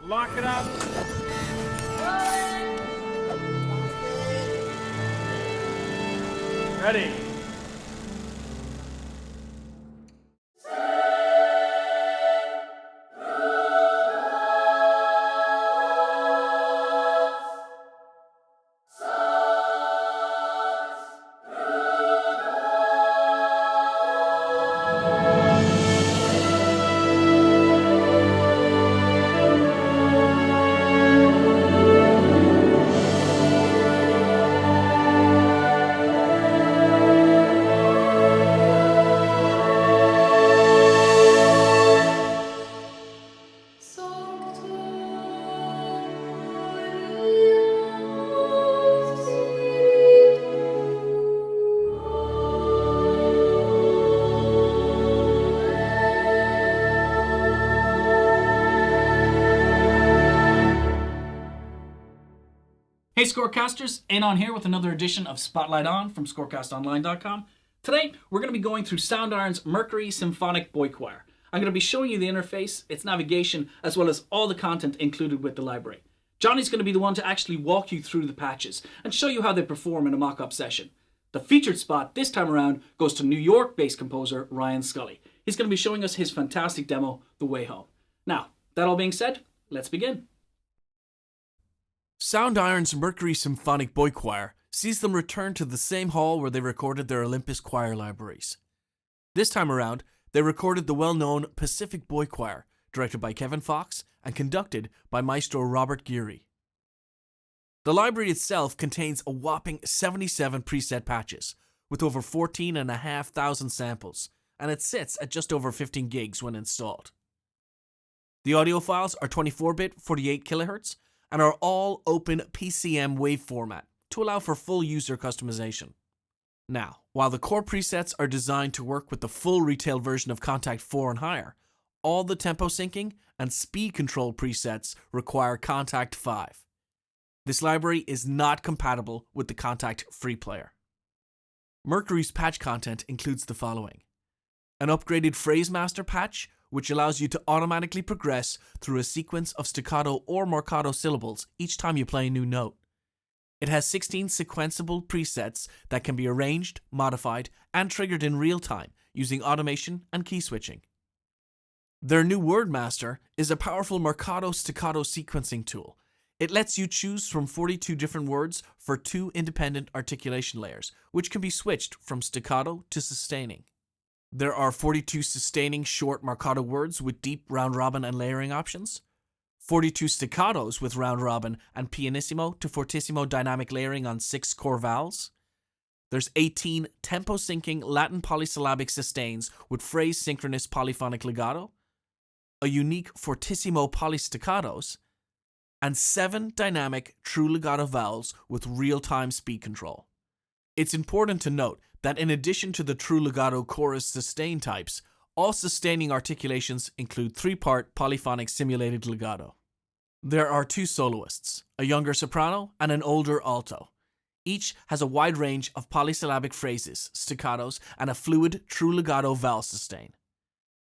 Lock it up. Ready. Hey Scorecasters, Eanan here with another edition of Spotlight On from ScorecastOnline.com. Today, we're going to be going through SoundIron's Mercury Symphonic Boy Choir. I'm going to be showing you the interface, its navigation, as well as all the content included with the library. Johnny's going to be the one to actually walk you through the patches and show you how they perform in a mock-up session. The featured spot this time around goes to New York-based composer Ryan Scully. He's going to be showing us his fantastic demo, The Way Home. Now, that all being said, let's begin. SoundIron's Mercury Symphonic Boy Choir sees them return to the same hall where they recorded their Olympus choir libraries. This time around, they recorded the well-known Pacific Boy Choir, directed by Kevin Fox and conducted by maestro Robert Geary. The library itself contains a whopping 77 preset patches, with over 14,500 samples, and it sits at just over 15 gigs when installed. The audio files are 24-bit 48 kHz, and are all open PCM wave format to allow for full user customization. Now, while the core presets are designed to work with the full retail version of Contact 4 and higher, all the tempo syncing and speed control presets require Contact 5. This library is not compatible with the Contact free player. Mercury's patch content includes the following: an upgraded Phrase Master patch, which allows you to automatically progress through a sequence of staccato or marcato syllables each time you play a new note. It has 16 sequenceable presets that can be arranged, modified, and triggered in real time using automation and key switching. Their new Word Master is a powerful marcato staccato sequencing tool. It lets you choose from 42 different words for 2 independent articulation layers, which can be switched from staccato to sustaining. There are 42 sustaining short marcato words with deep round-robin and layering options, 42 staccatos with round-robin and pianissimo to fortissimo dynamic layering on 6 core vowels. There's 18 tempo-syncing Latin polysyllabic sustains with phrase synchronous polyphonic legato, a unique fortissimo polystaccatos, and 7 dynamic true legato vowels with real-time speed control. It's important to note that in addition to the true legato chorus sustain types, all sustaining articulations include 3-part polyphonic simulated legato. There are 2 soloists, a younger soprano and an older alto. Each has a wide range of polysyllabic phrases, staccatos, and a fluid true legato vowel sustain.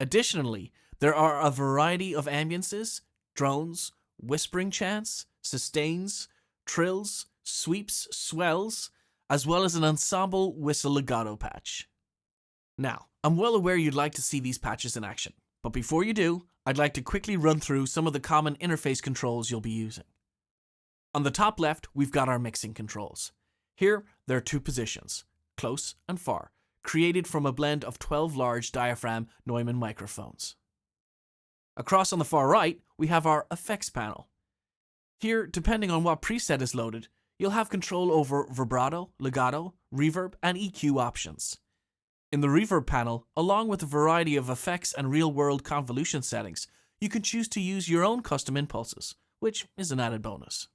Additionally, there are a variety of ambiances, drones, whispering chants, sustains, trills, sweeps, swells, as well as an ensemble whistle legato patch. Now, I'm well aware you'd like to see these patches in action, but before you do, I'd like to quickly run through some of the common interface controls you'll be using. On the top left, we've got our mixing controls. Here, there are 2 positions, close and far, created from a blend of 12 large diaphragm Neumann microphones. Across on the far right, we have our effects panel. Here, depending on what preset is loaded, you'll have control over vibrato, legato, reverb, and EQ options. In the reverb panel, along with a variety of effects and real-world convolution settings, you can choose to use your own custom impulses, which is an added bonus.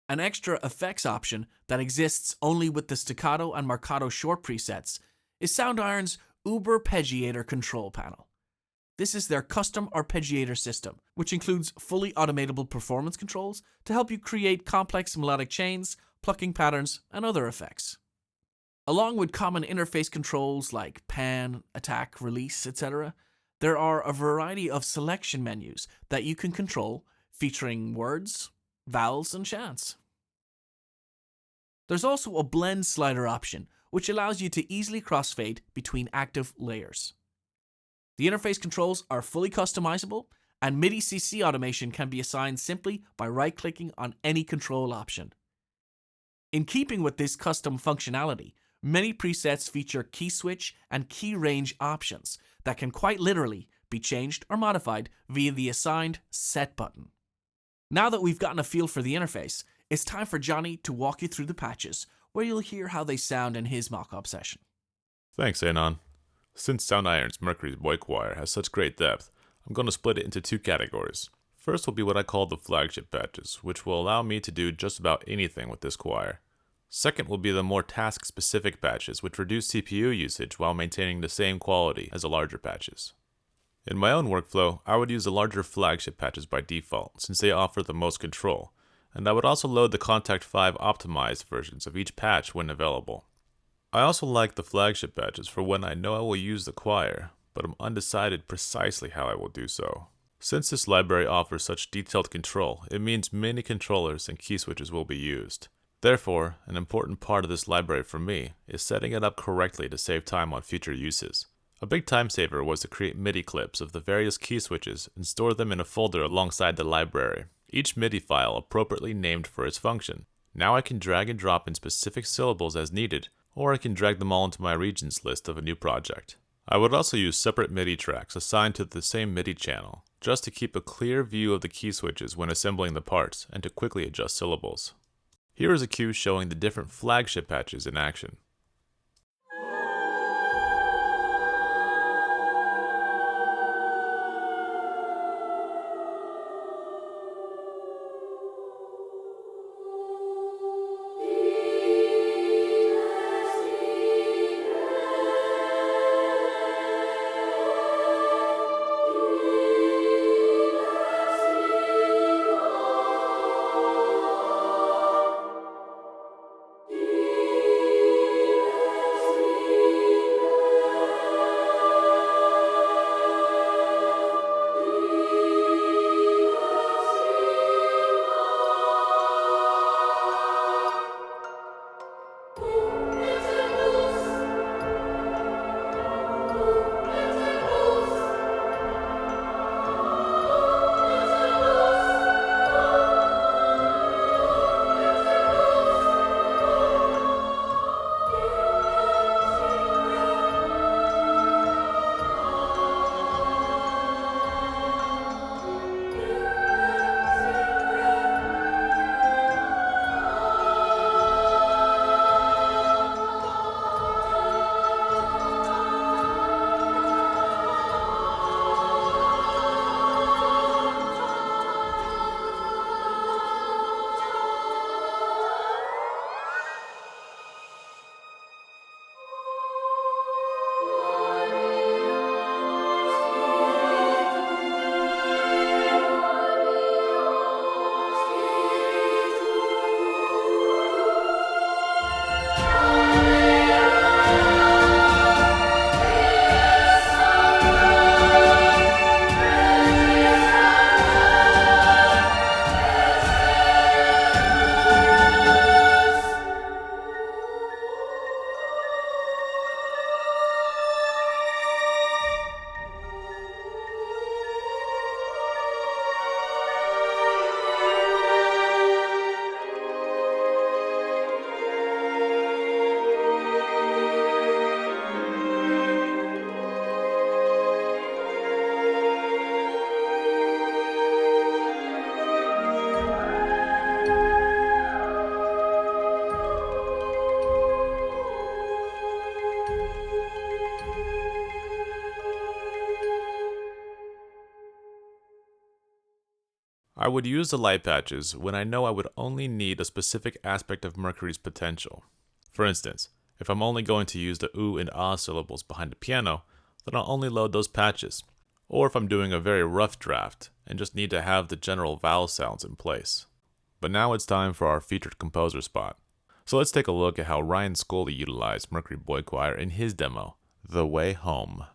An extra effects option that exists only with the staccato and marcato short presets is SoundIron's Uber-Peggiator control panel. This is their custom arpeggiator system, which includes fully automatable performance controls to help you create complex melodic chains, plucking patterns, and other effects. Along with common interface controls like pan, attack, release, etc., there are a variety of selection menus that you can control featuring words, vowels, and chants. There's also a blend slider option, which allows you to easily crossfade between active layers. The interface controls are fully customizable, and MIDI CC automation can be assigned simply by right-clicking on any control option. In keeping with this custom functionality, many presets feature key switch and key range options that can quite literally be changed or modified via the assigned Set button. Now that we've gotten a feel for the interface, it's time for Johnny to walk you through the patches, where you'll hear how they sound in his mock-up session. Thanks, Eanan. Since SoundIron's Mercury Boy Choir has such great depth, I'm going to split it into two categories. First will be what I call the flagship patches, which will allow me to do just about anything with this choir. Second will be the more task-specific patches, which reduce CPU usage while maintaining the same quality as the larger patches. In my own workflow, I would use the larger flagship patches by default, since they offer the most control, and I would also load the Contact 5 optimized versions of each patch when available. I also like the flagship patches for when I know I will use the choir, but I'm undecided precisely how I will do so. Since this library offers such detailed control, it means many controllers and key switches will be used. Therefore, an important part of this library for me is setting it up correctly to save time on future uses. A big time saver was to create MIDI clips of the various key switches and store them in a folder alongside the library, each MIDI file appropriately named for its function. Now I can drag and drop in specific syllables as needed, or I can drag them all into my regions list of a new project. I would also use separate MIDI tracks assigned to the same MIDI channel, just to keep a clear view of the key switches when assembling the parts and to quickly adjust syllables. Here is a cue showing the different flagship patches in action. I would use the light patches when I know I would only need a specific aspect of Mercury's potential. For instance, if I'm only going to use the ooh and ah syllables behind the piano, then I'll only load those patches. Or if I'm doing a very rough draft and just need to have the general vowel sounds in place. But now it's time for our featured composer spot. So let's take a look at how Ryan Scully utilized Mercury Boy Choir in his demo, The Way Home.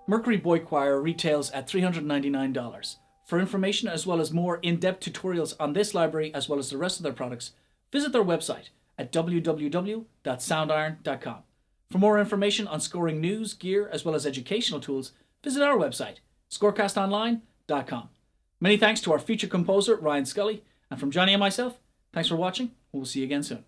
Mercury Boy Choir retails at $399. For information as well as more in-depth tutorials on this library as well as the rest of their products, visit their website at www.soundiron.com. For more information on scoring news, gear, as well as educational tools, visit our website, scorecastonline.com. Many thanks to our feature composer, Ryan Scully, and from Johnny and myself, thanks for watching, and we'll see you again soon.